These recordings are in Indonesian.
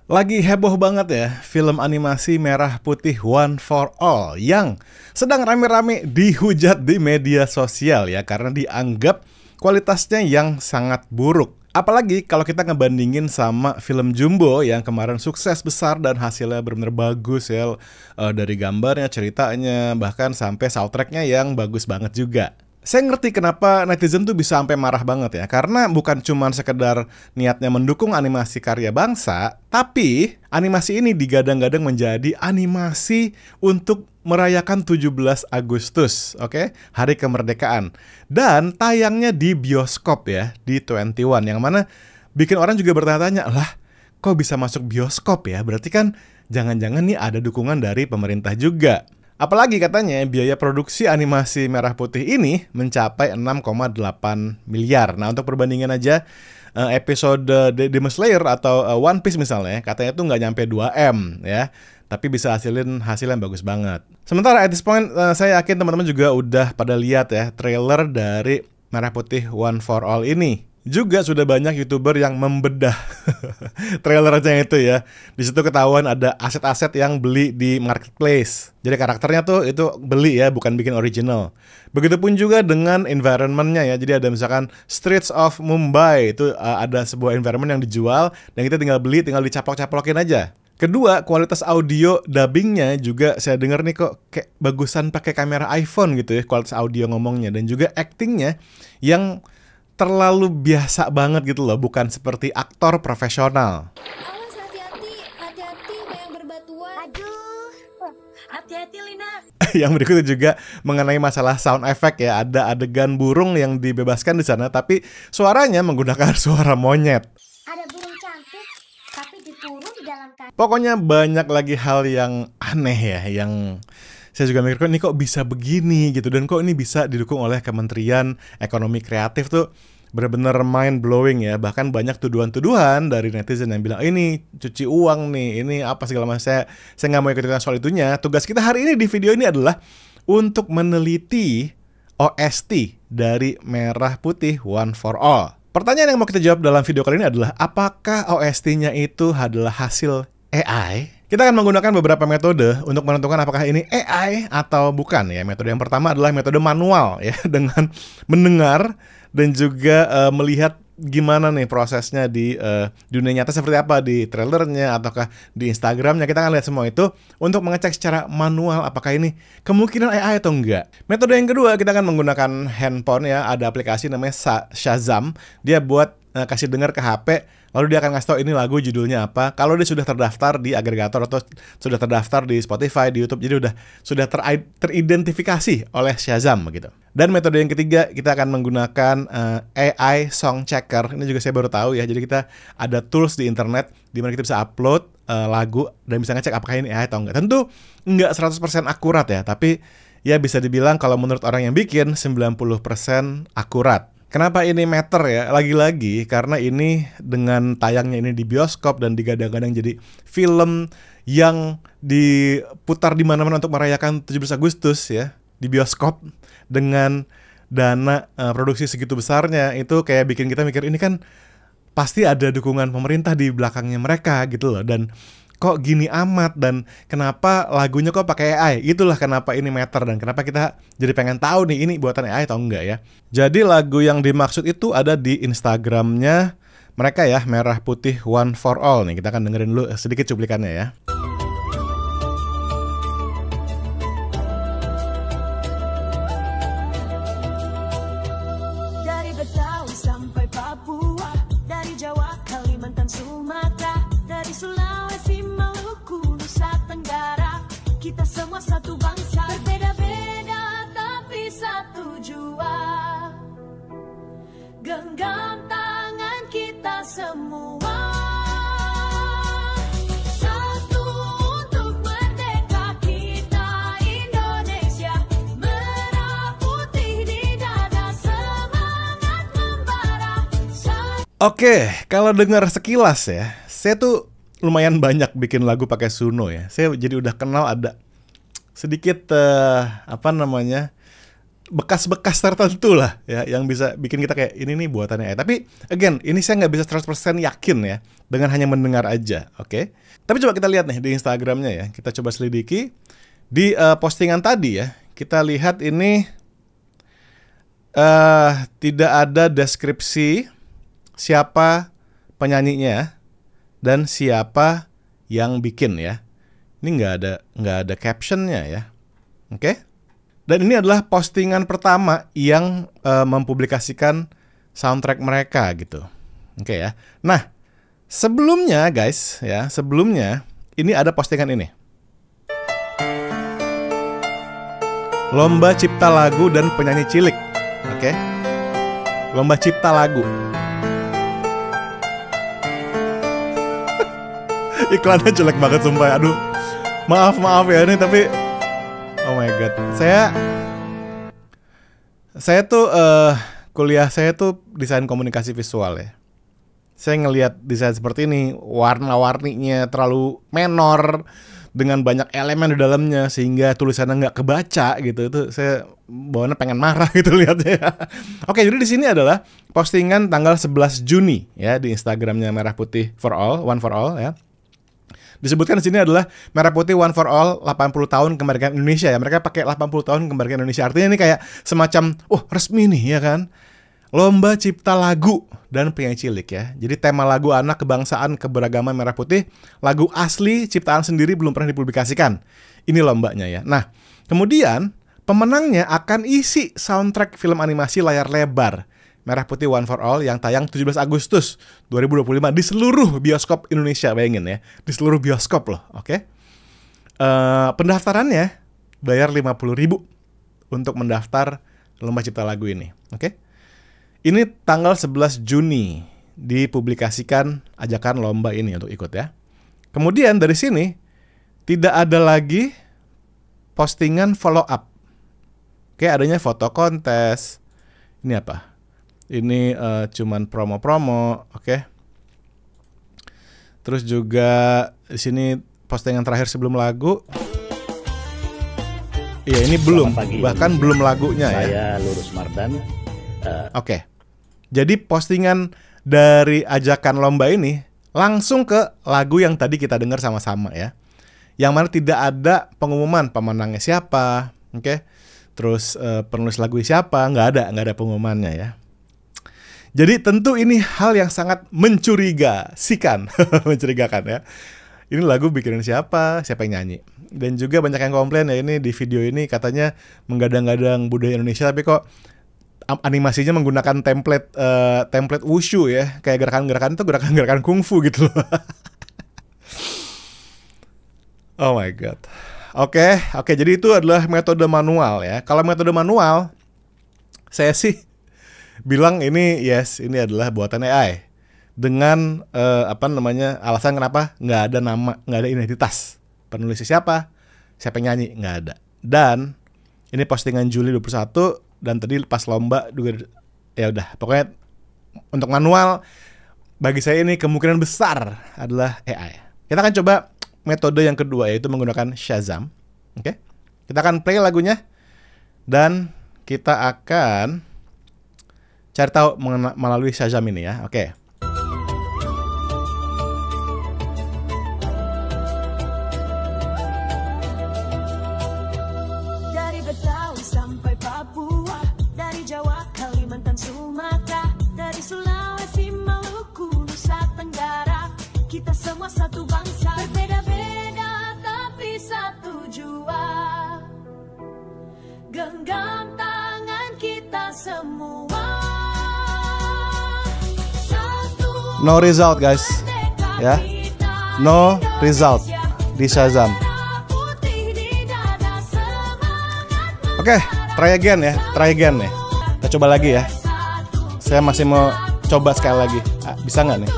Lagi heboh banget ya film animasi merah putih One for All yang sedang rame-rame dihujat di media sosial ya karena dianggap kualitasnya yang sangat buruk. Apalagi kalau kita ngebandingin sama film Jumbo yang kemarin sukses besar dan hasilnya benar-benar bagus ya, dari gambarnya, ceritanya, bahkan sampai soundtracknya yang bagus banget juga. Saya ngerti kenapa netizen tuh bisa sampai marah banget ya, karena bukan cuma sekedar niatnya mendukung animasi karya bangsa, tapi animasi ini digadang-gadang menjadi animasi untuk merayakan 17 Agustus, oke? Hari kemerdekaan. Dan tayangnya di bioskop ya, di 21, yang mana bikin orang juga bertanya-tanya, lah kok bisa masuk bioskop ya? Berarti kan jangan-jangan nih ada dukungan dari pemerintah juga. Apalagi katanya biaya produksi animasi merah putih ini mencapai 6,8 miliar. Nah, untuk perbandingan aja, episode Demon Slayer atau One Piece misalnya, katanya tuh nggak nyampe 2M ya, tapi bisa hasilin hasil yang bagus banget. Sementara at this point, saya yakin teman-teman juga udah pada lihat ya trailer dari merah putih One for All ini. Juga sudah banyak YouTuber yang membedah trailernya itu ya. Di situ ketahuan ada aset-aset yang beli di marketplace. Jadi karakternya tuh itu beli ya, bukan bikin original. Begitupun juga dengan environmentnya ya. Jadi ada misalkan Streets of Mumbai, itu ada sebuah environment yang dijual dan kita tinggal beli, tinggal dicaplok-caplokin aja. Kedua, kualitas audio dubbingnya juga saya dengar nih kok kayak bagusan pakai kamera iPhone gitu ya, kualitas audio ngomongnya, dan juga actingnya yang terlalu biasa banget gitu loh, bukan seperti aktor profesional. Awas, hati-hati, hati-hati, ada yang berbatuan. Aduh, hati-hati Lina. Yang berikutnya juga mengenai masalah sound effect ya, ada adegan burung yang dibebaskan di sana, tapi suaranya menggunakan suara monyet. Ada burung cantik, tapi dikurung di dalam kandang. Pokoknya banyak lagi hal yang aneh ya, yang saya juga mikir, kok ini kok bisa begini gitu, dan kok ini bisa didukung oleh Kementerian Ekonomi Kreatif tuh benar-benar mind blowing ya. Bahkan banyak tuduhan-tuduhan dari netizen yang bilang ini cuci uang nih, ini apa segala macam. Saya nggak mau ikut-ikutan soal itunya. Tugas kita hari ini di video ini adalah untuk meneliti OST dari Merah Putih One for All. Pertanyaan yang mau kita jawab dalam video kali ini adalah, apakah OST-nya itu adalah hasil AI? Kita akan menggunakan beberapa metode untuk menentukan apakah ini AI atau bukan ya. Metode yang pertama adalah metode manual ya, dengan mendengar dan juga melihat gimana nih prosesnya di dunia nyata, seperti apa di trailernya ataukah di Instagramnya. Kita akan lihat semua itu untuk mengecek secara manual apakah ini kemungkinan AI atau enggak. Metode yang kedua, kita akan menggunakan handphone ya, ada aplikasi namanya Shazam. Dia buat kasih dengar ke HP, lalu dia akan ngasih tahu ini lagu judulnya apa. Kalau dia sudah terdaftar di agregator atau sudah terdaftar di Spotify, di YouTube, jadi sudah teridentifikasi oleh Shazam begitu. Dan metode yang ketiga, kita akan menggunakan AI Song Checker. Ini juga saya baru tahu ya. Jadi kita ada tools di internet di mana kita bisa upload lagu dan bisa ngecek apakah ini AI atau enggak. Tentu enggak 100% akurat ya, tapi ya bisa dibilang kalau menurut orang yang bikin 90% akurat. Kenapa ini matter ya? Lagi-lagi karena ini dengan tayangnya ini di bioskop dan digadang-gadang jadi film yang diputar di mana-mana untuk merayakan 17 Agustus ya, di bioskop dengan dana produksi segitu besarnya, itu kayak bikin kita mikir ini kan pasti ada dukungan pemerintah di belakangnya mereka gitu loh. Dan kok gini amat, dan kenapa lagunya kok pakai AI? Itulah kenapa ini matter dan kenapa kita jadi pengen tahu nih ini buatan AI atau enggak ya. Jadi lagu yang dimaksud itu ada di Instagramnya mereka ya, Merah Putih One for All nih. Kita akan dengerin dulu sedikit cuplikannya ya. Dari Betawi sampai Papua, dari Jawa, Kalimantan, Sumatera, dari Sulawesi, Maluku, Nusa Tenggara, kita semua satu bangsa, berbeda-beda tapi satu jua. Genggam tangan kita semua, satu untuk merdeka kita Indonesia. Merah putih di dada, semangat membara. Oke, kalau dengar sekilas ya, saya tuh lumayan banyak bikin lagu pakai Suno ya. Saya jadi udah kenal ada sedikit bekas-bekas tertentu lah ya yang bisa bikin kita kayak ini nih buatannya AI. Tapi again, ini saya nggak bisa 100% yakin ya dengan hanya mendengar aja, oke? Tapi coba kita lihat nih di Instagramnya ya. Kita coba selidiki di postingan tadi ya. Kita lihat ini tidak ada deskripsi siapa penyanyinya dan siapa yang bikin ya. Ini nggak ada captionnya ya, oke? Dan ini adalah postingan pertama yang mempublikasikan soundtrack mereka gitu. Oke ya. Nah, sebelumnya guys ya, sebelumnya ini ada postingan ini. Lomba cipta lagu dan penyanyi cilik. Oke. Lomba cipta lagu. Iklannya jelek banget sumpah. Aduh. Maaf ya ini tapi oh my god, saya tuh kuliah saya tuh desain komunikasi visual ya. Saya ngelihat desain seperti ini, warna-warninya terlalu menor dengan banyak elemen di dalamnya sehingga tulisannya nggak kebaca gitu. Itu saya bawaannya pengen marah gitu lihatnya. Oke, jadi di sini adalah postingan tanggal 11 Juni ya di Instagramnya Merah Putih for All, One for All ya. Disebutkan di sini adalah Merah Putih One for All 80 tahun kemerdekaan Indonesia ya. Mereka pakai 80 tahun kemerdekaan Indonesia. Artinya ini kayak semacam resmi nih ya kan. Lomba cipta lagu dan penyanyi cilik ya. Jadi tema lagu anak kebangsaan keberagaman Merah Putih, lagu asli ciptaan sendiri belum pernah dipublikasikan. Ini lombanya ya. Nah, kemudian pemenangnya akan isi soundtrack film animasi layar lebar Merah Putih One for All yang tayang 17 Agustus 2025 di seluruh bioskop Indonesia, bayangin ya, di seluruh bioskop loh, oke? Pendaftarannya bayar 50.000 untuk mendaftar lomba cipta lagu ini, oke? Ini tanggal 11 Juni dipublikasikan ajakan lomba ini untuk ikut ya. Kemudian dari sini tidak ada lagi postingan follow up. Oke, adanya foto kontes. Ini apa? Ini cuman promo-promo, oke. Terus juga di sini postingan terakhir sebelum lagu. Iya, ini belum, bahkan belum lagunya ya. Saya Lurus Mardan. Oke. Jadi postingan dari ajakan lomba ini langsung ke lagu yang tadi kita dengar sama-sama ya. Yang mana tidak ada pengumuman pemenangnya siapa, oke. Terus penulis lagu siapa, nggak ada pengumumannya ya. Jadi tentu ini hal yang sangat mencurigakan ya. Ini lagu bikinan siapa yang nyanyi. Dan juga banyak yang komplain ya, ini di video ini katanya menggadang-gadang budaya Indonesia tapi kok animasinya menggunakan template wushu ya. Kayak gerakan-gerakan itu gerakan-gerakan kungfu gitu loh. Oh my god. Oke, jadi itu adalah metode manual ya. Kalau metode manual saya sih bilang ini adalah buatan AI dengan alasan kenapa nggak ada nama, nggak ada identitas penulisnya siapa yang nyanyi, nggak ada. Dan ini postingan Juli 21 dan tadi pas lomba juga ya udah, pokoknya untuk manual bagi saya ini kemungkinan besar adalah AI. Kita akan coba metode yang kedua yaitu menggunakan Shazam. Oke. Kita akan play lagunya dan kita akan cari tahu melalui Shazam ini ya. Oke. Dari Betawi sampai Papua, dari Jawa, Kalimantan, Sumatera, dari Sulawesi, Maluku, Nusa Tenggara, kita semua satu bangsa, berbeda-beda tapi satu jua. Genggam tangan kita semua. No result guys. Ya. No result di Shazam. Oke, try again ya. Kita coba lagi ya. Saya masih mau coba sekali lagi. Bisa nggak nih?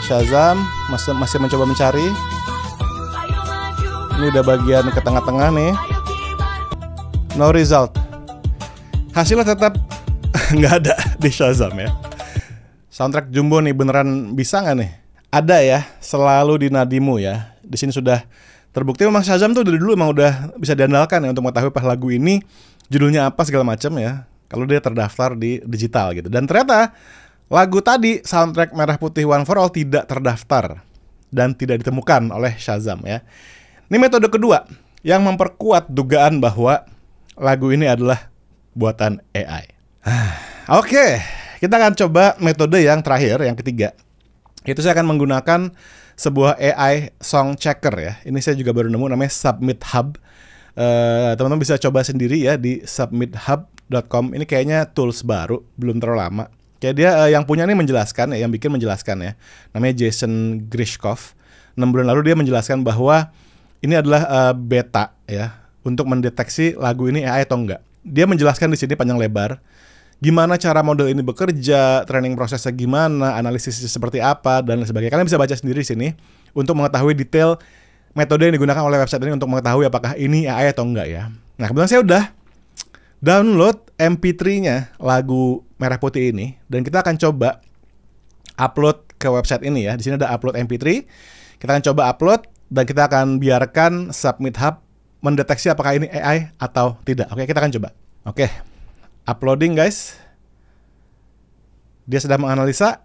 Shazam masih mencoba mencari. Ini udah bagian ke tengah-tengah nih. No result. Hasilnya tetap nggak ada di Shazam ya. Soundtrack Jumbo nih beneran bisa nggak nih? Ada ya, selalu di nadimu ya. Di sini sudah terbukti memang Shazam tuh dari dulu emang udah bisa diandalkan ya untuk mengetahui pas lagu ini judulnya apa segala macam ya, kalau dia terdaftar di digital gitu. Dan ternyata lagu tadi, soundtrack Merah Putih One for All, tidak terdaftar dan tidak ditemukan oleh Shazam ya. Ini metode kedua yang memperkuat dugaan bahwa lagu ini adalah buatan AI. Oke, kita akan coba metode yang terakhir, yang ketiga. Itu saya akan menggunakan sebuah AI song checker ya. Ini saya juga baru nemu, namanya Submit Hub. Teman-teman bisa coba sendiri ya di submithub.com. Ini kayaknya tools baru, belum terlalu lama. Kayak dia yang punya ini menjelaskan ya, yang bikin menjelaskan ya. Namanya Jason Grishkov. 6 bulan lalu dia menjelaskan bahwa ini adalah beta ya, untuk mendeteksi lagu ini AI atau enggak. Dia menjelaskan di sini panjang lebar gimana cara model ini bekerja, training prosesnya gimana, analisisnya seperti apa, dan sebagainya. Kalian bisa baca sendiri di sini untuk mengetahui detail metode yang digunakan oleh website ini untuk mengetahui apakah ini AI atau enggak ya. Nah, kebetulan saya udah download MP3-nya lagu Merah Putih ini, dan kita akan coba upload ke website ini ya. Di sini ada upload MP3. Kita akan coba upload dan kita akan biarkan Submit Hub mendeteksi apakah ini AI atau tidak. Oke, kita akan coba. Oke. Uploading guys. Dia sedang menganalisa.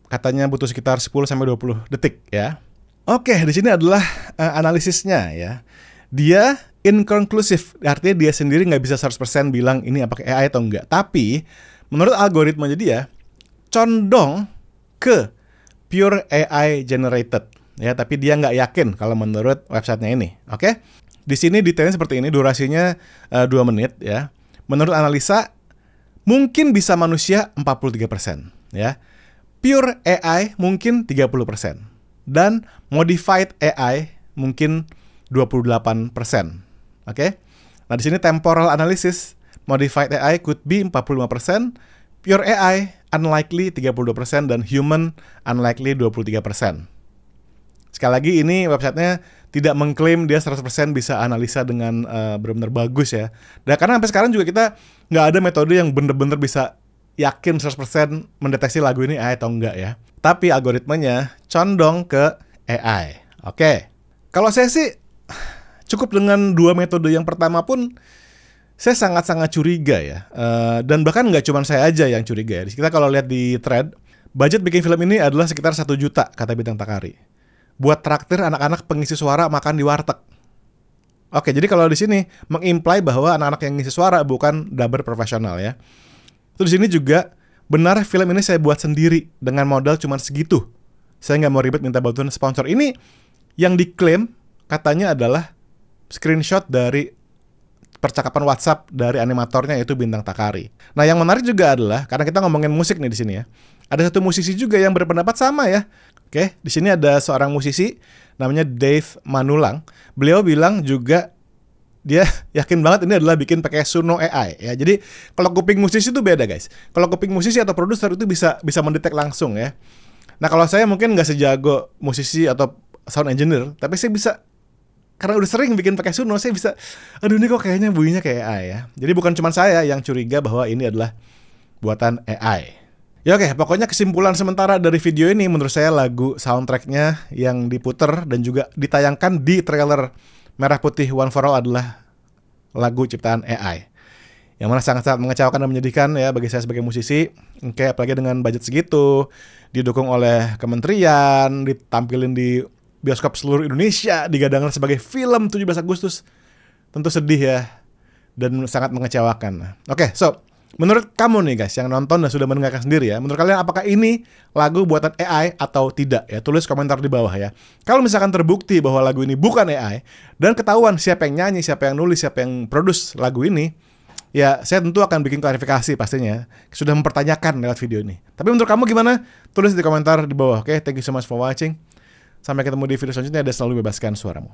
Katanya butuh sekitar 10-20 detik ya. Oke, di sini adalah analisisnya ya. Dia inconclusive, artinya dia sendiri nggak bisa 100% bilang ini apakah AI atau enggak. Tapi menurut algoritmanya dia condong ke pure AI generated ya. Tapi dia nggak yakin kalau menurut websitenya ini. Oke, di sini detailnya seperti ini, durasinya 2 menit ya. Menurut analisa mungkin bisa manusia 43% ya. Pure AI mungkin 30%. Dan modified AI mungkin 28%. Oke. Nah, di sini temporal analysis, modified AI could be 45%, pure AI unlikely 32%, dan human unlikely 23%. Sekali lagi, ini websitenya tidak mengklaim dia 100% bisa analisa dengan benar-benar bagus ya. Dan karena sampai sekarang juga kita nggak ada metode yang benar-benar bisa yakin 100% mendeteksi lagu ini AI atau enggak ya. Tapi algoritmanya condong ke AI. Oke. Kalau saya sih cukup dengan 2 metode yang pertama pun saya sangat-sangat curiga ya. Dan bahkan nggak cuma saya aja yang curiga ya. Kita kalau lihat di thread, budget bikin film ini adalah sekitar 1 juta kata Bintang Takari. Buat traktir anak-anak pengisi suara makan di warteg. Oke, jadi kalau di sini mengimply bahwa anak-anak yang ngisi suara bukan dubber profesional ya. Terus di sini juga benar film ini saya buat sendiri dengan modal cuma segitu. Saya nggak mau ribet minta bantuan sponsor. Ini yang diklaim katanya adalah screenshot dari percakapan WhatsApp dari animatornya, yaitu Bintang Takari. Nah, yang menarik juga adalah karena kita ngomongin musik nih di sini ya. Ada satu musisi juga yang berpendapat sama ya. Oke, di sini ada seorang musisi namanya Dave Manulang. Beliau bilang juga dia yakin banget ini adalah bikin pakai Suno AI ya. Jadi kalau kuping musisi itu beda guys. Kalau kuping musisi atau produser itu bisa mendetek langsung ya. Nah, kalau saya mungkin nggak sejago musisi atau sound engineer, tapi saya bisa, karena udah sering bikin pakai Suno, saya bisa, aduh ini kok kayaknya bunyinya kayak AI ya. Jadi bukan cuma saya yang curiga bahwa ini adalah buatan AI. Ya oke, pokoknya kesimpulan sementara dari video ini, menurut saya lagu soundtracknya yang diputer dan juga ditayangkan di trailer Merah Putih One for All adalah lagu ciptaan AI. Yang mana sangat-sangat mengecewakan dan menyedihkan ya bagi saya sebagai musisi. Oke, apalagi dengan budget segitu, didukung oleh kementerian, ditampilin di bioskop seluruh Indonesia, digadangkan sebagai film 17 Agustus. Tentu sedih ya, dan sangat mengecewakan. Oke, so menurut kamu nih guys yang nonton dan sudah mendengarkan sendiri ya, menurut kalian apakah ini lagu buatan AI atau tidak ya? Tulis komentar di bawah ya. Kalau misalkan terbukti bahwa lagu ini bukan AI dan ketahuan siapa yang nyanyi, siapa yang nulis, siapa yang produce lagu ini, ya saya tentu akan bikin klarifikasi pastinya. Sudah mempertanyakan lewat video ini. Tapi menurut kamu gimana? Tulis di komentar di bawah. Oke, thank you so much for watching. Sampai ketemu di video selanjutnya dan selalu bebaskan suaramu.